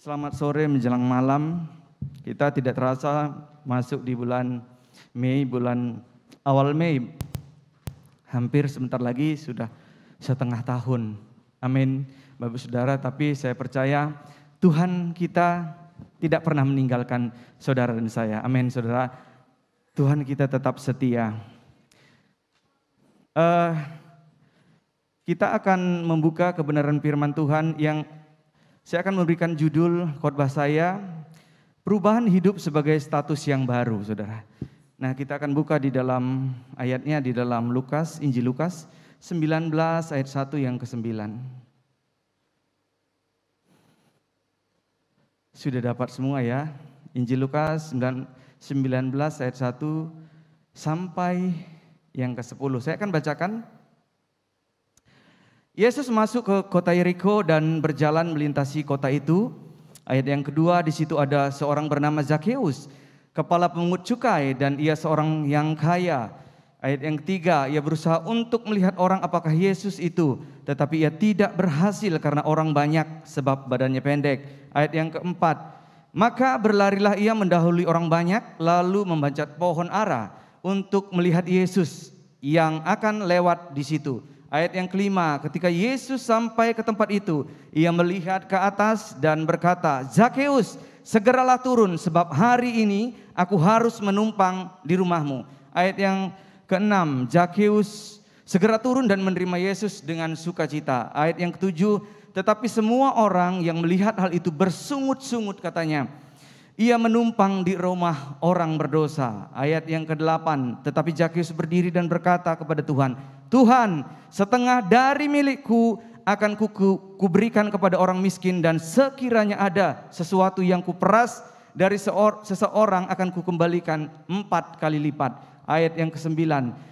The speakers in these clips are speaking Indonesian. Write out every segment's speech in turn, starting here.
Selamat sore menjelang malam. Kita tidak terasa masuk di bulan Mei, bulan awal Mei. Hampir sebentar lagi sudah setengah tahun. Amin, Bapak Saudara. Tapi saya percaya Tuhan kita tidak pernah meninggalkan saudara dan saya. Amin, saudara. Tuhan kita tetap setia. Kita akan membuka kebenaran firman Tuhan yang saya akan memberikan judul khotbah saya, perubahan hidup sebagai status yang baru, saudara. Nah, kita akan buka di dalam ayatnya di dalam Lukas, Injil Lukas 19 ayat 1 yang ke-9. Sudah dapat semua ya? Injil Lukas 19 ayat 1 sampai yang ke-10. Saya akan bacakan. Yesus masuk ke kota Yeriko dan berjalan melintasi kota itu. Ayat yang kedua, di situ ada seorang bernama Zakheus, kepala pemungut cukai, dan ia seorang yang kaya. Ayat yang ketiga, ia berusaha untuk melihat orang apakah Yesus itu, tetapi ia tidak berhasil karena orang banyak sebab badannya pendek. Ayat yang keempat, maka berlarilah ia mendahului orang banyak, lalu memanjat pohon ara untuk melihat Yesus yang akan lewat di situ. Ayat yang kelima, ketika Yesus sampai ke tempat itu, ia melihat ke atas dan berkata, Zakheus, segeralah turun sebab hari ini aku harus menumpang di rumahmu. Ayat yang keenam, Zakheus segera turun dan menerima Yesus dengan sukacita. Ayat yang ketujuh, tetapi semua orang yang melihat hal itu bersungut-sungut katanya, ia menumpang di rumah orang berdosa. Ayat yang ke-8, tetapi Zakheus berdiri dan berkata kepada Tuhan, Tuhan, setengah dari milikku akan kuberikan kepada orang miskin, dan sekiranya ada sesuatu yang kuperas dari seseorang akan kukembalikan 4 kali lipat. Ayat yang ke-9,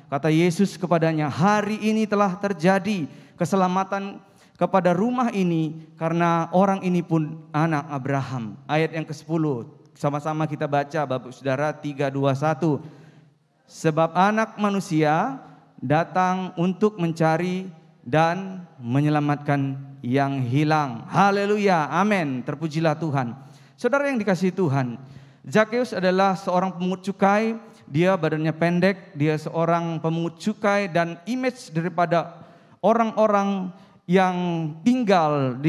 kata Yesus kepadanya, hari ini telah terjadi keselamatan kepada rumah ini karena orang ini pun anak Abraham. Ayat yang ke-10, sama-sama kita baca Bapak Saudara, 3, 2, 1. Sebab anak manusia datang untuk mencari dan menyelamatkan yang hilang. Haleluya, amin, terpujilah Tuhan. Saudara yang dikasihi Tuhan, Zakheus adalah seorang pemungut cukai. Dia badannya pendek, dia seorang pemungut cukai, dan image daripada orang-orang yang tinggal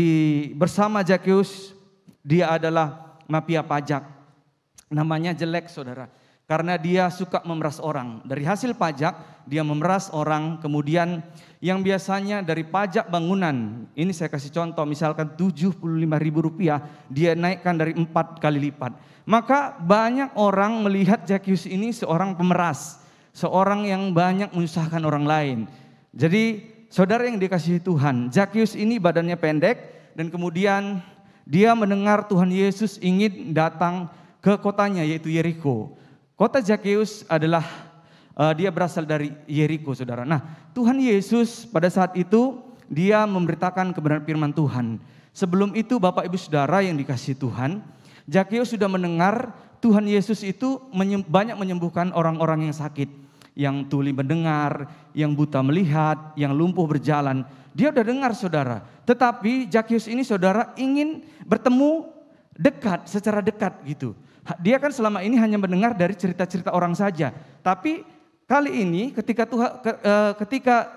bersama Zakheus, dia adalah mafia pajak. Namanya jelek, saudara, karena dia suka memeras orang. Dari hasil pajak dia memeras orang. Kemudian yang biasanya dari pajak bangunan, ini saya kasih contoh, misalkan Rp75.000, dia naikkan dari 4 kali lipat. Maka banyak orang melihat Zakheus ini seorang pemeras, seorang yang banyak menyusahkan orang lain. Jadi saudara yang dikasihi Tuhan, Zakheus ini badannya pendek, dan kemudian dia mendengar Tuhan Yesus ingin datang ke kotanya, yaitu Yeriko. Kota Zakheus adalah dia berasal dari Yeriko, saudara. Nah, Tuhan Yesus pada saat itu dia memberitakan kebenaran firman Tuhan. Sebelum itu Bapak Ibu Saudara yang dikasihi Tuhan, Zakheus sudah mendengar Tuhan Yesus itu banyak menyembuhkan orang-orang yang sakit, yang tuli mendengar, yang buta melihat, yang lumpuh berjalan. Dia sudah dengar, saudara. Tetapi Zakheus ini, saudara, ingin bertemu dekat, secara dekat gitu. Dia kan selama ini hanya mendengar dari cerita-cerita orang saja. Tapi kali ini ketika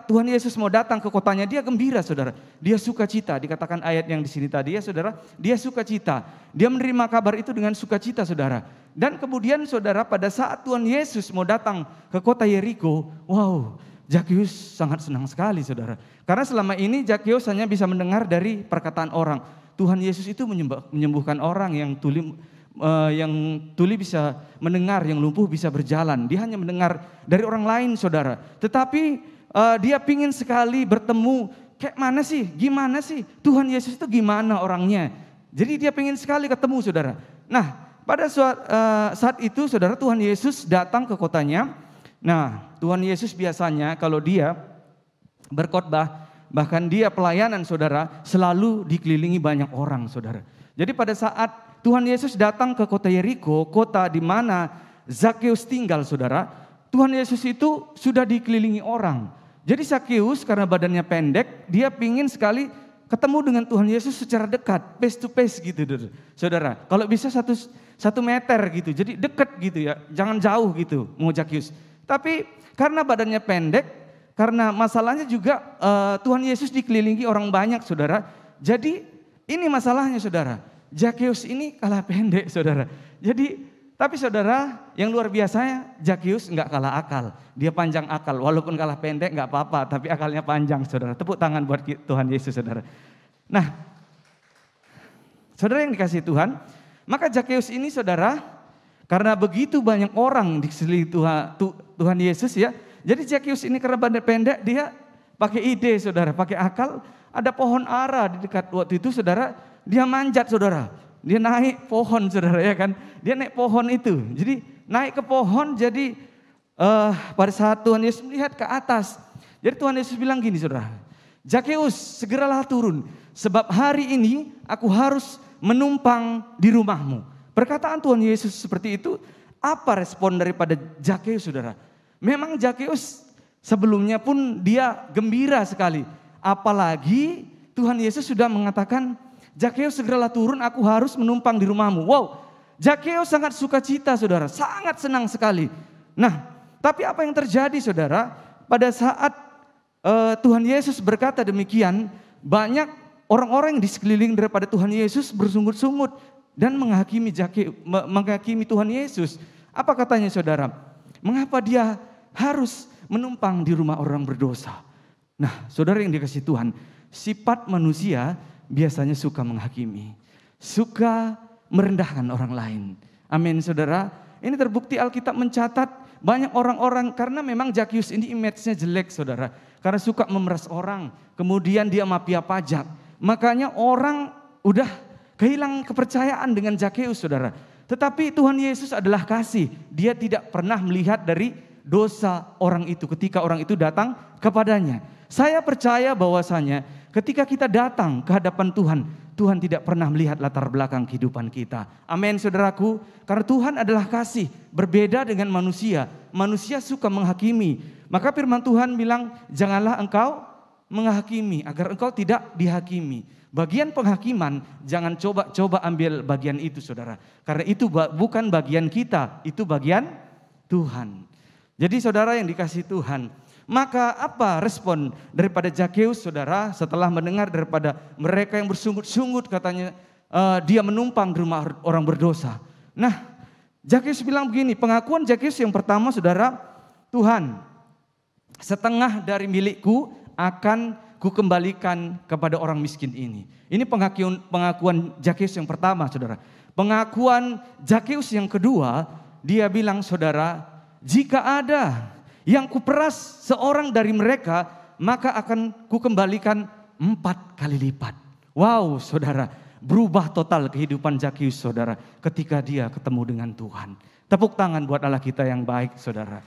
Tuhan Yesus mau datang ke kotanya, dia gembira, saudara. Dia sukacita. Dikatakan ayat yang di sini tadi ya, saudara. Dia sukacita. Dia menerima kabar itu dengan sukacita, saudara. Dan kemudian, saudara, pada saat Tuhan Yesus mau datang ke kota Yeriko, wow, Zakheus sangat senang sekali, saudara. Karena selama ini Zakheus hanya bisa mendengar dari perkataan orang. Tuhan Yesus itu menyembuhkan orang, yang tuli bisa mendengar, yang lumpuh bisa berjalan. Dia hanya mendengar dari orang lain, saudara. Tetapi dia pingin sekali bertemu, kayak mana sih, gimana sih Tuhan Yesus itu, gimana orangnya. Jadi dia pingin sekali ketemu, saudara. Nah, pada saat itu, saudara, Tuhan Yesus datang ke kotanya. Nah, Tuhan Yesus biasanya kalau dia berkhotbah, bahkan dia pelayanan, saudara, selalu dikelilingi banyak orang, saudara. Jadi pada saat Tuhan Yesus datang ke kota Yeriko, kota di mana Zakheus tinggal, saudara, Tuhan Yesus itu sudah dikelilingi orang. Jadi Zakheus karena badannya pendek, dia pingin sekali ketemu dengan Tuhan Yesus secara dekat, face to face gitu, saudara. Kalau bisa satu meter gitu, jadi dekat gitu ya, jangan jauh gitu mau Zakeus. Tapi karena badannya pendek, karena masalahnya juga Tuhan Yesus dikelilingi orang banyak, saudara. Jadi ini masalahnya, saudara. Zakeus ini kalah pendek, saudara. Jadi tapi saudara, yang luar biasanya Zakeus nggak kalah akal. Dia panjang akal, walaupun kalah pendek nggak apa-apa, tapi akalnya panjang, saudara. Tepuk tangan buat Tuhan Yesus, saudara. Nah, saudara yang dikasihi Tuhan, maka Zakeus ini, saudara, karena begitu banyak orang di sekeliling Tuhan Yesus ya. Jadi Zakeus ini karena badan pendek, dia pakai ide, saudara, pakai akal. Ada pohon ara di dekat waktu itu, saudara, dia manjat, saudara. Dia naik pohon, saudara, ya kan. Dia naik pohon itu. Jadi naik ke pohon, jadi pada saat Tuhan Yesus melihat ke atas. Jadi Tuhan Yesus bilang gini, saudara. Zakeus, segeralah turun. Sebab hari ini aku harus menumpang di rumahmu. Perkataan Tuhan Yesus seperti itu, apa respon daripada Zakeus, saudara? Memang Zakeus sebelumnya pun dia gembira sekali. Apalagi Tuhan Yesus sudah mengatakan, Zakeus segeralah turun, aku harus menumpang di rumahmu. Wow, Zakeus sangat sukacita, saudara, sangat senang sekali. Nah, tapi apa yang terjadi, saudara? Pada saat Tuhan Yesus berkata demikian, banyak orang-orang yang di sekeliling daripada Tuhan Yesus bersungut-sungut dan menghakimi Tuhan Yesus. Apa katanya, saudara? Mengapa dia harus menumpang di rumah orang berdosa? Nah, saudara yang dikasihi Tuhan, sifat manusia biasanya suka menghakimi, suka merendahkan orang lain. Amin, saudara. Ini terbukti Alkitab mencatat banyak orang-orang, karena memang Zakeus ini image-nya jelek, saudara. Karena suka memeras orang, kemudian dia mafia pajak. Makanya orang udah kehilangan kepercayaan dengan Zakeus, saudara. Tetapi Tuhan Yesus adalah kasih. Dia tidak pernah melihat dari dosa orang itu ketika orang itu datang kepadanya. Saya percaya bahwasanya ketika kita datang ke hadapan Tuhan, Tuhan tidak pernah melihat latar belakang kehidupan kita. Amin, saudaraku. Karena Tuhan adalah kasih, berbeda dengan manusia. Manusia suka menghakimi. Maka firman Tuhan bilang, janganlah engkau menghakimi agar engkau tidak dihakimi. Bagian penghakiman, jangan coba-coba ambil bagian itu, saudara. Karena itu bukan bagian kita, itu bagian Tuhan. Jadi saudara yang dikasihi Tuhan, maka apa respon daripada Zakeus, saudara, setelah mendengar daripada mereka yang bersungut-sungut, katanya dia menumpang di rumah orang berdosa. Nah, Zakeus bilang begini, pengakuan Zakeus yang pertama, saudara, Tuhan, setengah dari milikku akan kukembalikan kepada orang miskin ini. Ini pengakuan Zakeus yang pertama, saudara. Pengakuan Zakeus yang kedua, dia bilang, saudara, jika ada yang kuperas seorang dari mereka, maka akan kukembalikan 4 kali lipat. Wow, saudara, berubah total kehidupan Zakeus, saudara, ketika dia ketemu dengan Tuhan. Tepuk tangan buat Allah kita yang baik, saudara.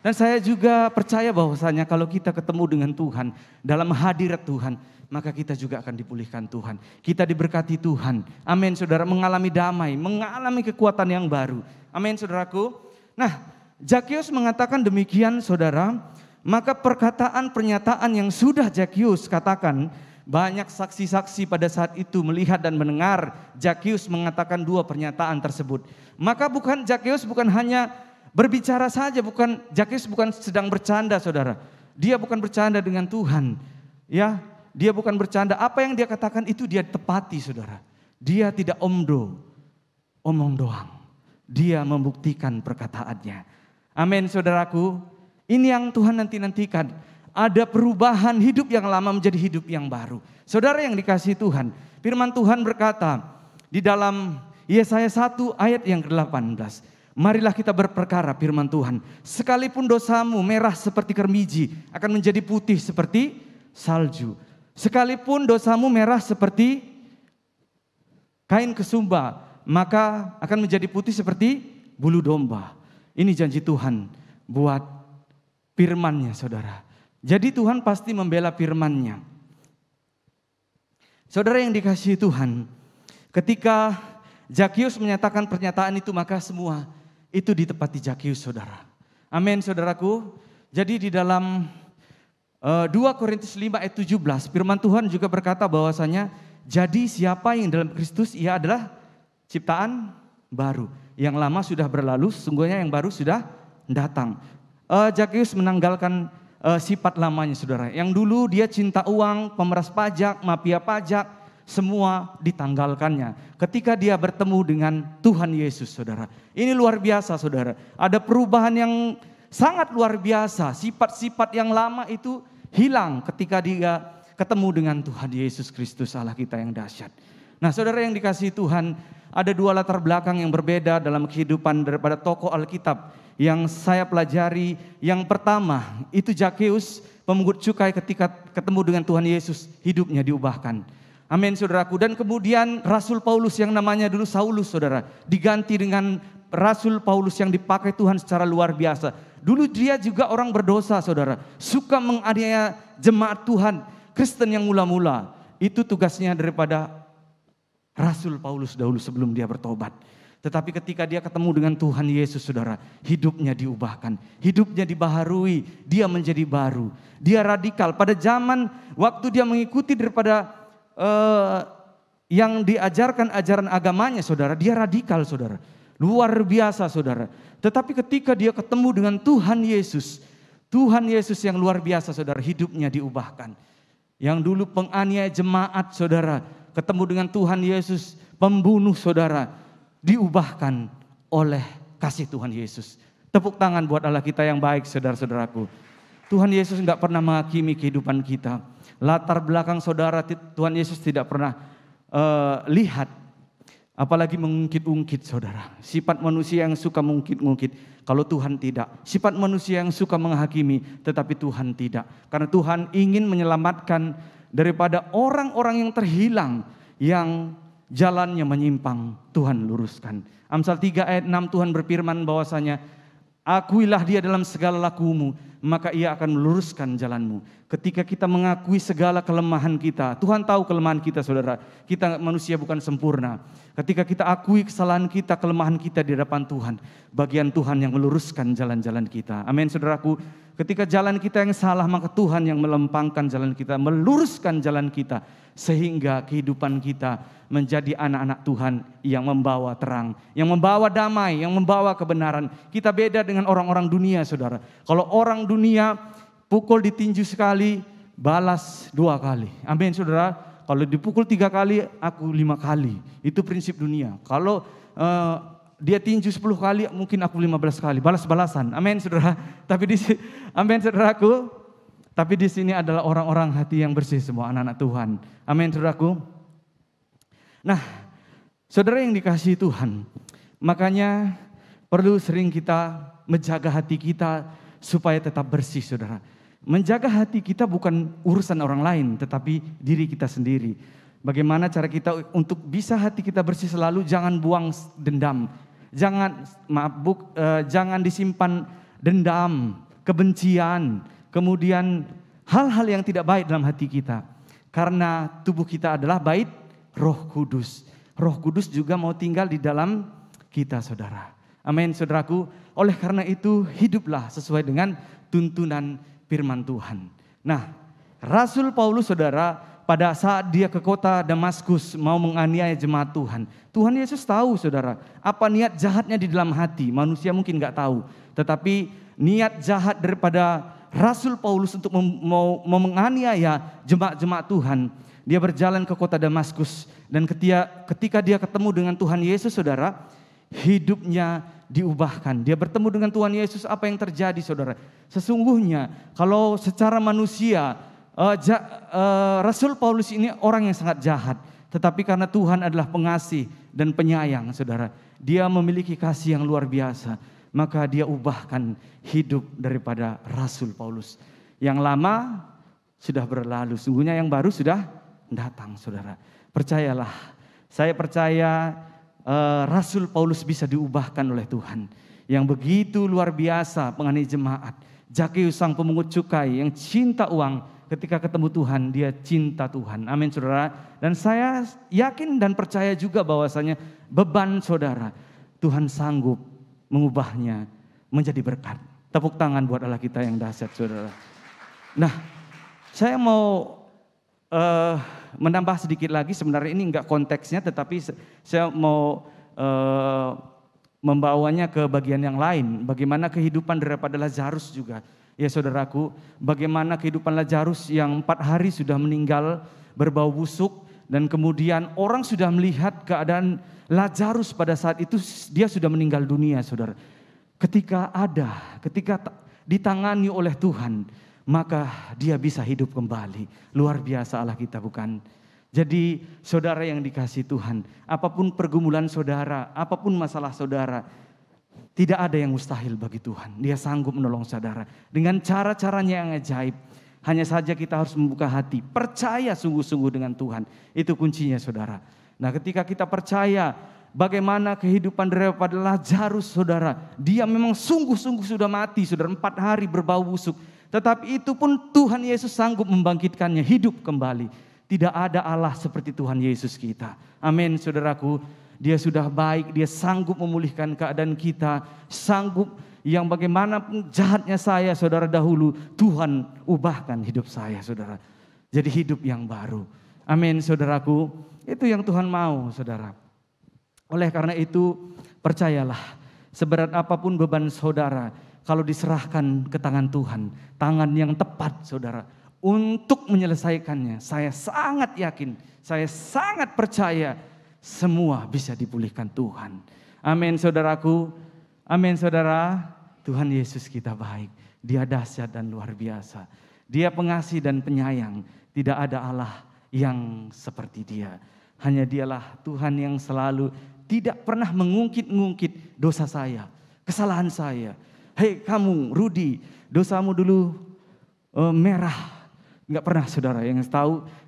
Dan saya juga percaya bahwasanya kalau kita ketemu dengan Tuhan, dalam hadirat Tuhan, maka kita juga akan dipulihkan Tuhan. Kita diberkati Tuhan. Amin, saudara, mengalami damai, mengalami kekuatan yang baru. Amin, saudaraku. Nah, Zakeus mengatakan demikian, saudara. Maka pernyataan yang sudah Zakeus katakan, banyak saksi-saksi pada saat itu melihat dan mendengar Zakeus mengatakan 2 pernyataan tersebut. Maka Zakeus bukan hanya berbicara saja, Zakeus bukan sedang bercanda, saudara. Dia bukan bercanda dengan Tuhan. Ya, dia bukan bercanda. Apa yang dia katakan itu dia tepati, saudara. Dia tidak omong doang. Dia membuktikan perkataannya. Amin, saudaraku. Ini yang Tuhan nantikan. Ada perubahan hidup yang lama menjadi hidup yang baru. Saudara yang dikasihi Tuhan, firman Tuhan berkata di dalam Yesaya 1 ayat yang ke-18. Marilah kita berperkara, firman Tuhan. Sekalipun dosamu merah seperti kermiji, akan menjadi putih seperti salju. Sekalipun dosamu merah seperti kain kesumba, maka akan menjadi putih seperti bulu domba. Ini janji Tuhan buat firman-Nya, saudara. Jadi Tuhan pasti membela firman-Nya. Saudara yang dikasihi Tuhan, ketika Zakeus menyatakan pernyataan itu, maka semua itu ditepati Zakeus, saudara. Amin, saudaraku. Jadi di dalam 2 Korintus 5 ayat 17, firman Tuhan juga berkata bahwasanya, jadi siapa yang dalam Kristus, ia adalah ciptaan baru. Yang lama sudah berlalu, sesungguhnya yang baru sudah datang. Zakheus menanggalkan sifat lamanya, saudara. Yang dulu dia cinta uang, pemeras pajak, mafia pajak, semua ditanggalkannya ketika dia bertemu dengan Tuhan Yesus, saudara. Ini luar biasa, saudara. Ada perubahan yang sangat luar biasa. Sifat-sifat yang lama itu hilang ketika dia ketemu dengan Tuhan Yesus Kristus, Allah kita yang dahsyat. Nah, saudara yang dikasihi Tuhan, ada dua latar belakang yang berbeda dalam kehidupan daripada tokoh Alkitab yang saya pelajari. Yang pertama, itu Zakheus, pemungut cukai, ketika ketemu dengan Tuhan Yesus, hidupnya diubahkan. Amin, saudaraku. Dan kemudian Rasul Paulus yang namanya dulu Saulus, saudara, diganti dengan Rasul Paulus yang dipakai Tuhan secara luar biasa. Dulu dia juga orang berdosa, saudara, suka menganiaya jemaat Tuhan, Kristen yang mula-mula. Itu tugasnya daripada Rasul Paulus dahulu sebelum dia bertobat. Tetapi ketika dia ketemu dengan Tuhan Yesus, saudara, hidupnya diubahkan, hidupnya dibaharui, dia menjadi baru. Dia radikal. Pada zaman waktu dia mengikuti daripada yang diajarkan ajaran agamanya, saudara, dia radikal, saudara. Luar biasa, saudara. Tetapi ketika dia ketemu dengan Tuhan Yesus yang luar biasa, saudara, hidupnya diubahkan. Yang dulu penganiaya jemaat, saudara, ketemu dengan Tuhan Yesus, pembunuh, saudara, diubahkan oleh kasih Tuhan Yesus. Tepuk tangan buat Allah kita yang baik, saudara-saudaraku. Tuhan Yesus enggak pernah menghakimi kehidupan kita. Latar belakang saudara, Tuhan Yesus tidak pernah lihat. Apalagi mengungkit-ungkit, saudara. Sifat manusia yang suka mengungkit-ungkit. Kalau Tuhan tidak. Sifat manusia yang suka menghakimi, tetapi Tuhan tidak. Karena Tuhan ingin menyelamatkan daripada orang-orang yang terhilang, yang jalannya menyimpang, Tuhan luruskan. Amsal 3 ayat 6 Tuhan berfirman bahwasanya, akuilah dia dalam segala lakumu, maka ia akan meluruskan jalanmu. Ketika kita mengakui segala kelemahan kita, Tuhan tahu kelemahan kita, saudara. Kita manusia bukan sempurna. Ketika kita akui kesalahan kita, kelemahan kita di hadapan Tuhan, bagian Tuhan yang meluruskan jalan-jalan kita. Amin, saudaraku. Ketika jalan kita yang salah, maka Tuhan yang melempangkan jalan kita, meluruskan jalan kita, sehingga kehidupan kita menjadi anak-anak Tuhan yang membawa terang, yang membawa damai, yang membawa kebenaran. Kita beda dengan orang-orang dunia, saudara. Kalau orang dunia pukul ditinju sekali, balas 2 kali. Amin, saudara. Kalau dipukul 3 kali, aku 5 kali. Itu prinsip dunia. Kalau dia tinju 10 kali, mungkin aku 15 kali. Balas-balasan. Amin, saudara. Amin, saudaraku. Tapi di sini adalah orang-orang hati yang bersih, semua anak-anak Tuhan. Amin, saudaraku. Nah, saudara yang dikasihi Tuhan, makanya perlu sering kita menjaga hati kita supaya tetap bersih, saudara. Menjaga hati kita bukan urusan orang lain, tetapi diri kita sendiri. Bagaimana cara kita untuk bisa hati kita bersih selalu? Jangan buang dendam, jangan disimpan dendam, kebencian, kemudian hal-hal yang tidak baik dalam hati kita. Karena tubuh kita adalah bait Roh Kudus. Roh Kudus juga mau tinggal di dalam kita, saudara. Amin, saudaraku. Oleh karena itu, hiduplah sesuai dengan tuntunan firman Tuhan. Nah, Rasul Paulus, saudara, pada saat dia ke kota Damaskus mau menganiaya jemaat Tuhan, Tuhan Yesus tahu, saudara, apa niat jahatnya di dalam hati. Manusia mungkin gak tahu, tetapi niat jahat daripada Rasul Paulus untuk mau menganiaya jemaat-jemaat Tuhan. Dia berjalan ke kota Damaskus, dan ketika dia ketemu dengan Tuhan Yesus, saudara, hidupnya diubahkan. Dia bertemu dengan Tuhan Yesus, apa yang terjadi, saudara? Sesungguhnya kalau secara manusia, Rasul Paulus ini orang yang sangat jahat. Tetapi karena Tuhan adalah pengasih dan penyayang, saudara, dia memiliki kasih yang luar biasa. Maka dia ubahkan hidup daripada Rasul Paulus. Yang lama sudah berlalu, sungguhnya yang baru sudah datang, saudara. Percayalah, saya percaya Rasul Paulus bisa diubahkan oleh Tuhan. Yang begitu luar biasa penganiaya jemaat. Zakheus sang pemungut cukai yang cinta uang, ketika ketemu Tuhan dia cinta Tuhan. Amin, saudara. Dan saya yakin dan percaya juga bahwasanya beban saudara, Tuhan sanggup mengubahnya menjadi berkat. Tepuk tangan buat Allah kita yang dahsyat, saudara. Nah, Saya mau menambah sedikit lagi, sebenarnya ini enggak konteksnya, tetapi saya mau membawanya ke bagian yang lain. Bagaimana kehidupan daripada Lazarus juga. Ya saudaraku, bagaimana kehidupan Lazarus yang 4 hari sudah meninggal, berbau busuk, dan kemudian orang sudah melihat keadaan Lazarus pada saat itu dia sudah meninggal dunia, saudara. Ketika ditangani oleh Tuhan, maka dia bisa hidup kembali. Luar biasa Allah kita, bukan? Jadi saudara yang dikasihi Tuhan, apapun pergumulan saudara, apapun masalah saudara, tidak ada yang mustahil bagi Tuhan. Dia sanggup menolong saudara dengan cara-caranya yang ajaib. Hanya saja kita harus membuka hati, percaya sungguh-sungguh dengan Tuhan. Itu kuncinya, saudara. Nah, ketika kita percaya bagaimana kehidupan daripada Lazarus, saudara, dia memang sungguh-sungguh sudah mati, saudara, 4 hari berbau busuk. Tetapi itu pun Tuhan Yesus sanggup membangkitkannya hidup kembali. Tidak ada Allah seperti Tuhan Yesus kita. Amin, saudaraku. Dia sudah baik, dia sanggup memulihkan keadaan kita, sanggup yang bagaimanapun jahatnya saya, saudara, dahulu, Tuhan ubahkan hidup saya, saudara. Jadi hidup yang baru. Amin, saudaraku. Itu yang Tuhan mau, saudara. Oleh karena itu, percayalah, seberat apapun beban saudara, kalau diserahkan ke tangan Tuhan, tangan yang tepat, saudara, untuk menyelesaikannya, saya sangat yakin, saya sangat percaya, semua bisa dipulihkan Tuhan. Amin, saudaraku. Amin, saudara. Tuhan Yesus kita baik. Dia dahsyat dan luar biasa. Dia pengasih dan penyayang. Tidak ada Allah yang seperti Dia. Hanya Dialah Tuhan yang selalu tidak pernah mengungkit-ungkit dosa saya, kesalahan saya. Hei kamu, Rudi, dosamu dulu merah. Enggak pernah, saudara. Yang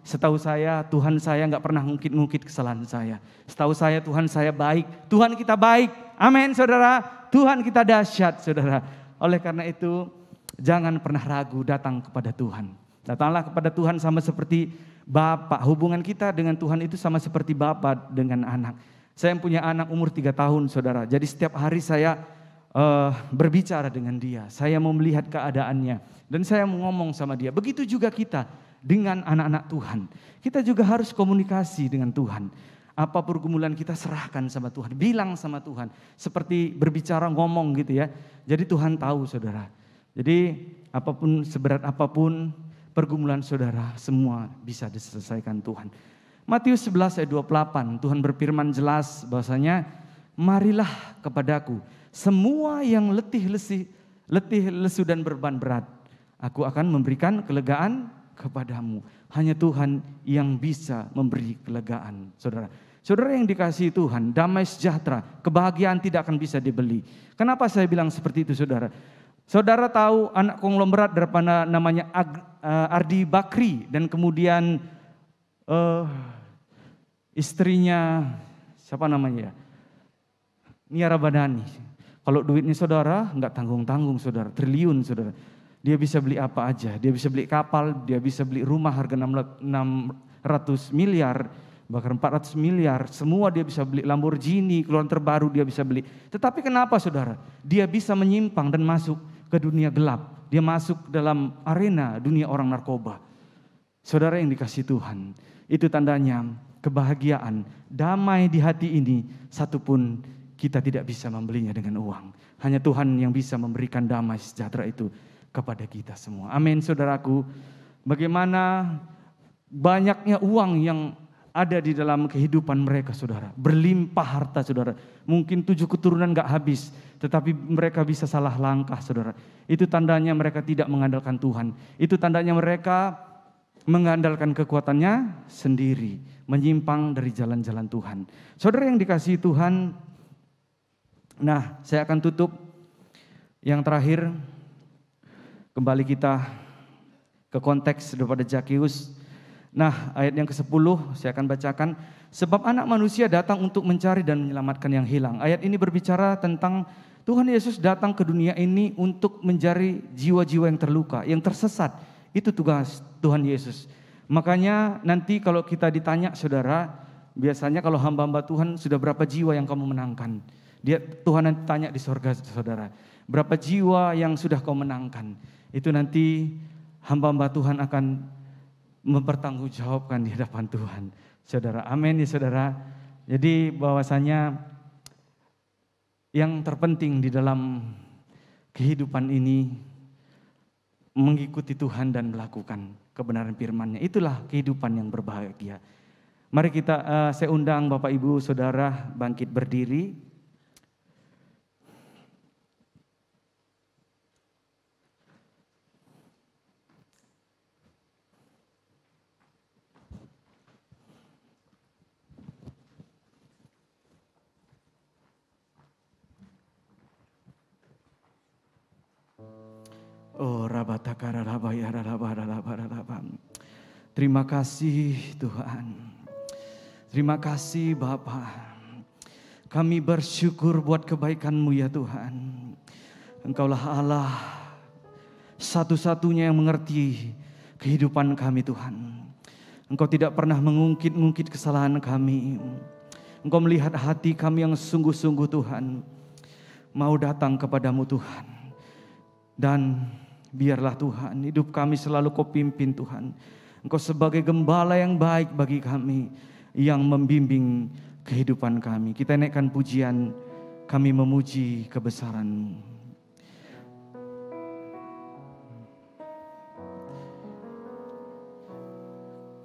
setahu saya, Tuhan saya enggak pernah ngungkit-ngungkit kesalahan saya. Setahu saya, Tuhan saya baik. Tuhan kita baik. Amin, saudara. Tuhan kita dahsyat, saudara. Oleh karena itu, jangan pernah ragu datang kepada Tuhan. Datanglah kepada Tuhan sama seperti Bapak. Hubungan kita dengan Tuhan itu sama seperti Bapak dengan anak. Saya punya anak umur 3 tahun, saudara. Jadi setiap hari saya berbicara dengan dia. Saya mau melihat keadaannya. Dan saya mau ngomong sama dia. Begitu juga kita dengan anak-anak Tuhan. Kita juga harus komunikasi dengan Tuhan. Apa pergumulan kita serahkan sama Tuhan. Bilang sama Tuhan. Seperti berbicara ngomong gitu ya. Jadi Tuhan tahu, saudara. Jadi apapun, seberat apapun pergumulan saudara, semua bisa diselesaikan Tuhan. Matius 11 ayat 28, Tuhan berfirman jelas bahwasanya, marilah kepadaku semua yang letih lesu dan beban berat. Aku akan memberikan kelegaan kepadamu. Hanya Tuhan yang bisa memberi kelegaan, saudara. Saudara yang dikasihi Tuhan, damai sejahtera, kebahagiaan tidak akan bisa dibeli. Kenapa saya bilang seperti itu, saudara? Saudara tahu anak konglomerat daripada namanya Ardi Bakri dan kemudian istrinya siapa namanya ya? Nia Ramadhani. Kalau duitnya saudara nggak tanggung-tanggung, saudara, triliun, saudara. Dia bisa beli apa aja, dia bisa beli kapal, dia bisa beli rumah harga 600 miliar, bahkan 400 miliar, semua dia bisa beli. Lamborghini, keluaran terbaru dia bisa beli. Tetapi kenapa, saudara? Dia bisa menyimpang dan masuk ke dunia gelap. Dia masuk dalam arena dunia orang narkoba. Saudara yang dikasihi Tuhan, itu tandanya kebahagiaan, damai di hati ini, satupun kita tidak bisa membelinya dengan uang. Hanya Tuhan yang bisa memberikan damai sejahtera itu kepada kita semua. Amin, saudaraku. Bagaimana banyaknya uang yang ada di dalam kehidupan mereka, saudara. Berlimpah harta, saudara. Mungkin 7 keturunan gak habis, tetapi mereka bisa salah langkah, saudara. Itu tandanya mereka tidak mengandalkan Tuhan. Itu tandanya mereka mengandalkan kekuatannya sendiri, menyimpang dari jalan-jalan Tuhan. Saudara yang dikasihi Tuhan, nah saya akan tutup yang terakhir. Kembali kita ke konteks daripada Zakheus. Nah, ayat yang ke-10 saya akan bacakan. Sebab anak manusia datang untuk mencari dan menyelamatkan yang hilang. Ayat ini berbicara tentang Tuhan Yesus datang ke dunia ini untuk mencari jiwa-jiwa yang terluka, yang tersesat. Itu tugas Tuhan Yesus. Makanya nanti kalau kita ditanya, saudara, biasanya kalau hamba-hamba Tuhan, sudah berapa jiwa yang kamu menangkan? Tuhan nanti tanya di sorga, saudara. Berapa jiwa yang sudah kau menangkan? Itu nanti hamba-hamba Tuhan akan mempertanggungjawabkan di hadapan Tuhan. Saudara, amin ya saudara. Jadi bahwasanya yang terpenting di dalam kehidupan ini mengikuti Tuhan dan melakukan kebenaran firman-Nya. Itulah kehidupan yang berbahagia. Mari saya undang Bapak Ibu Saudara bangkit berdiri. Oh, terima kasih Tuhan. Terima kasih Bapa. Kami bersyukur buat kebaikan-Mu ya Tuhan. Engkaulah Allah satu-satunya yang mengerti kehidupan kami Tuhan. Engkau tidak pernah mengungkit-ungkit kesalahan kami. Engkau melihat hati kami yang sungguh-sungguh Tuhan. Mau datang kepadamu Tuhan. Dan biarlah Tuhan hidup kami selalu Kau pimpin Tuhan. Engkau sebagai gembala yang baik bagi kami, yang membimbing kehidupan kami. Kita naikkan pujian, kami memuji kebesaran-Mu.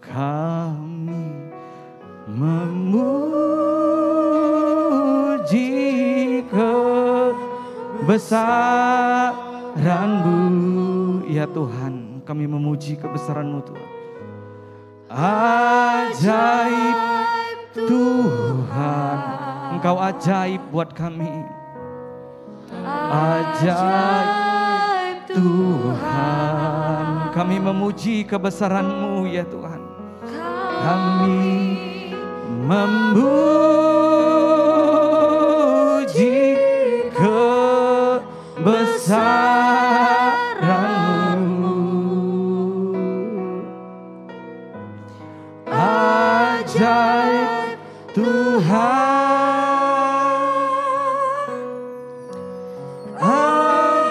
Kami memuji kebesaran-Mu ya Tuhan. Kami memuji kebesaran-Mu Tuhan. Ajaib Tuhan, Engkau ajaib buat kami. Ajaib Tuhan, kami memuji kebesaran-Mu ya Tuhan. Kami memuji kebesaran-Mu. Ajaib Tuhan,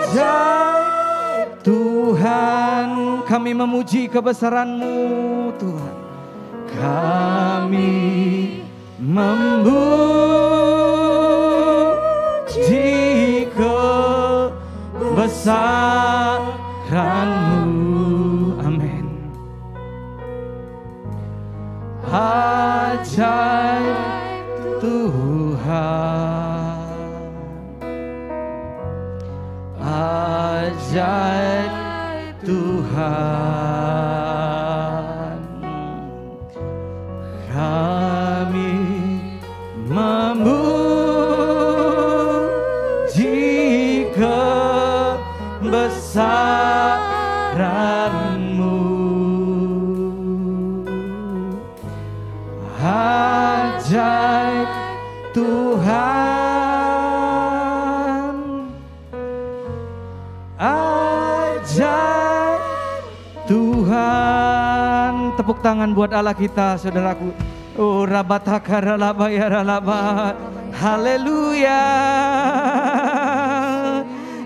ajaib Tuhan, kami memuji kebesaran-Mu Tuhan. Kami memuji kebesaran-Mu. Amin. Ajaib Tuhan, ajaib Tuhan, kami memuji kebesaran-Mu. Ajaib Tuhan, ajaib Tuhan. Tepuk tangan buat Allah kita, saudaraku. Oh, rabatakara labayaralaba. Haleluya.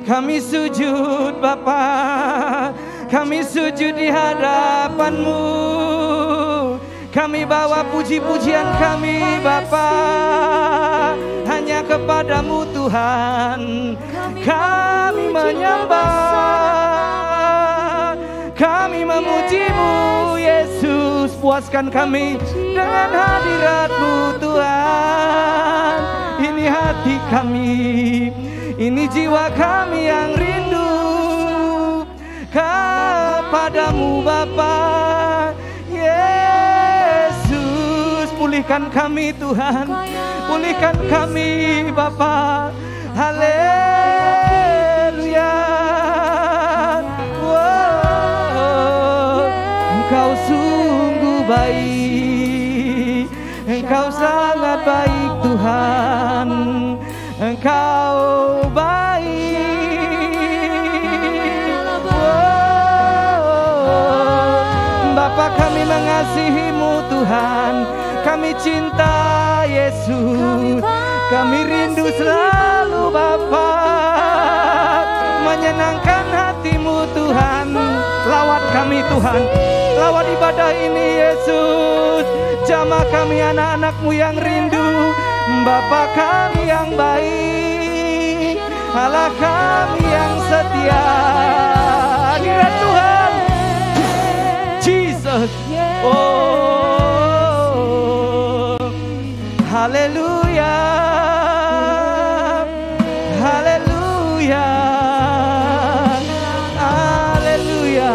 Kami sujud Bapa, kami sujud di hadapan-Mu. Kami bawa puji-pujian kami Bapa hanya kepadamu Tuhan. Kami menyembah, kami memuji-Mu Yesus. Puaskan kami dengan hadirat-Mu Tuhan. Ini hati kami, ini jiwa kami yang rindu kepadamu Bapa. Pulihkan kami Tuhan, pulihkan kami Bapa. Haleluya. Wow. Engkau sungguh baik, Engkau sangat baik Tuhan. Engkau baik. Wow. Bapa, kami mengasihi-Mu Tuhan. Kami cinta Yesus, kami rindu selalu Bapa menyenangkan hati-Mu Tuhan. lawat kami Tuhan. Lawat ibadah ini Yesus. Jamah kami anak-anak-Mu yang rindu. Bapa kami yang baik, Allah kami yang setia. Hadirat Tuhan Jesus. Oh, haleluya, haleluya, haleluya.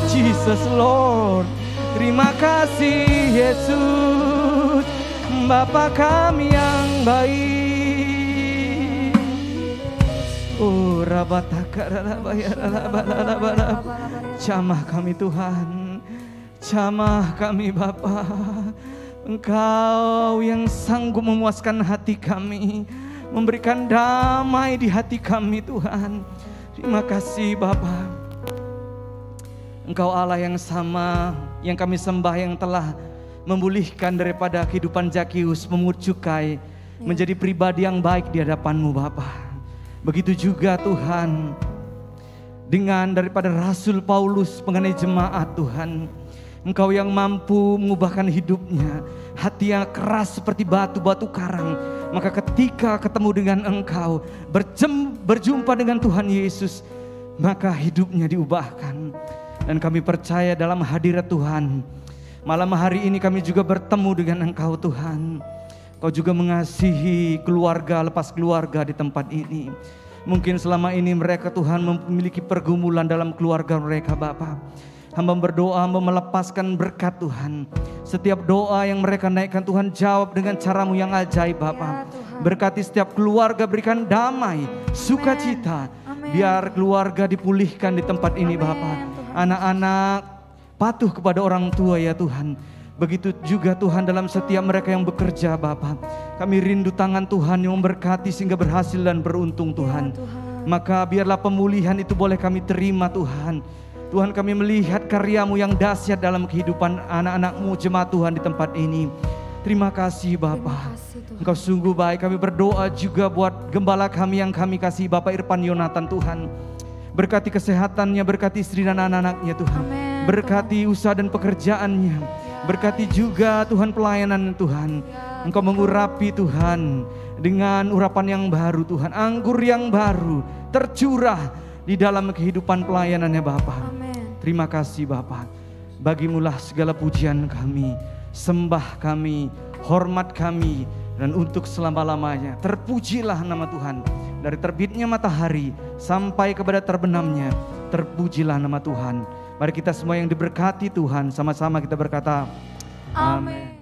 Jesus Lord, terima kasih Yesus, Bapa kami yang baik. Oh, jamah kami Tuhan, jamah kami Bapa. Engkau yang sanggup memuaskan hati kami, memberikan damai di hati kami Tuhan. Terima kasih Bapa. Engkau Allah yang sama, yang kami sembah, yang telah memulihkan daripada kehidupan Zakeus, memungut cukai, menjadi pribadi yang baik di hadapan-Mu Bapa. Begitu juga Tuhan dengan daripada Rasul Paulus mengenai jemaat Tuhan. Engkau yang mampu mengubahkan hidupnya, hati yang keras seperti batu-batu karang. Maka ketika ketemu dengan Engkau, berjumpa dengan Tuhan Yesus, maka hidupnya diubahkan. Dan kami percaya dalam hadirat Tuhan, malam hari ini kami juga bertemu dengan Engkau Tuhan. Kau juga mengasihi keluarga lepas keluarga di tempat ini. Mungkin selama ini mereka Tuhan memiliki pergumulan dalam keluarga mereka Bapa. Hamba berdoa, hamba melepaskan berkat Tuhan. Setiap doa yang mereka naikkan Tuhan, jawab dengan cara-Mu yang ajaib Bapa. Berkati setiap keluarga, berikan damai, sukacita. Biar keluarga dipulihkan di tempat ini Bapa. Anak-anak patuh kepada orang tua ya Tuhan. Begitu juga Tuhan dalam setiap mereka yang bekerja Bapa. Kami rindu tangan Tuhan yang memberkati sehingga berhasil dan beruntung Tuhan. Maka biarlah pemulihan itu boleh kami terima Tuhan. Tuhan, kami melihat karya-Mu yang dahsyat dalam kehidupan anak-anak-Mu jemaat Tuhan di tempat ini. Terima kasih Bapa. Engkau sungguh baik. Kami berdoa juga buat gembala kami yang kami kasih Bapak Irfan Yonatan Tuhan. Berkati kesehatannya, berkati istri dan anak-anaknya Tuhan. Berkati usaha dan pekerjaannya. Berkati juga Tuhan pelayanan Tuhan. Engkau mengurapi Tuhan dengan urapan yang baru Tuhan. Anggur yang baru tercurah di dalam kehidupan pelayanannya Bapa. Terima kasih Bapa. Bagimulah segala pujian kami, sembah kami, hormat kami, dan untuk selama-lamanya. Terpujilah nama Tuhan. Dari terbitnya matahari sampai kepada terbenamnya, terpujilah nama Tuhan. Mari kita semua yang diberkati Tuhan, sama-sama kita berkata, amin.